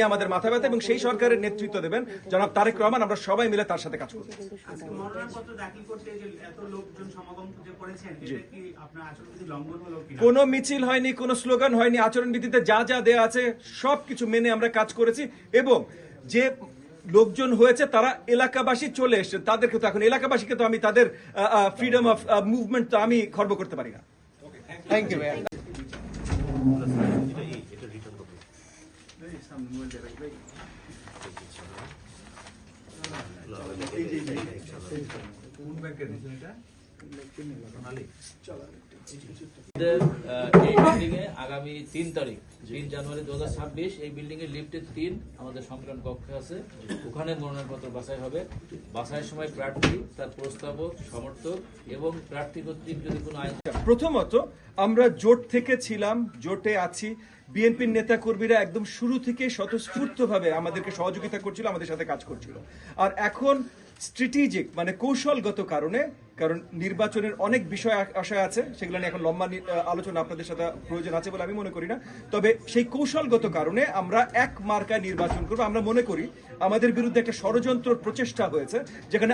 আমাদের মাথা ব্যথা এবং সেই সরকারের নেতৃত্ব দেবেন জনাব তারেক রহমান। আমরা সবাই মিলে তার সাথে কাজ করব। কোনো মিছিল হয়নি, কোনো স্লোগান হয়নি, আচরণবিধিতে যা যা দেয়া আছে সবকিছু মেনে আমরা কাজ করেছি এবং যে লোকজন হয়েছে তারা এলাকাবাসী চলে এসেছেন, তাদেরকে তো এখন এলাকাবাসীকে তো আমি তাদের ফ্রিডম অফ মুভমেন্ট তো আমি খর্ব করতে পারি না। থ্যাংক ইউ ভাইয়া। আগামী 3 তারিখ 3 জানুয়ারি 2026 এই বিল্ডিং এর লিফটের 3 আমাদের সংকলন কক্ষে আছে, ওখানে মনোনয়নপত্র বাছাই হবে। বাছাইয়ের সময় প্রার্থী, তার প্রস্তাবক, সমর্থক এবং প্রার্থী কর্তৃক যদি কোনো আইন। প্রথমত আমরা জোট থেকে ছিলাম, জোটে আছি। বিএনপির নেতা কর্মীরা একদম শুরু থেকে স্বতঃস্ফূর্তভাবে আমাদেরকে সহযোগিতা করছিল, আমাদের সাথে কাজ করছিল। আর এখন স্ট্র্যাটেজিক মানে কৌশলগত কারণে, কারণ নির্বাচনের অনেক বিষয় আশা আছে, সেগুলো নিয়ে এখন লম্বা আলোচনা আপনাদের সাথে প্রয়োজন আছে বলে আমি মনে করি না। তবে সেই কৌশলগত কারণে আমরা এক মার্কায় নির্বাচন করবো। আমরা মনে করি আমাদের বিরুদ্ধে একটা ষড়যন্ত্র প্রচেষ্টা হয়েছে, যেখানে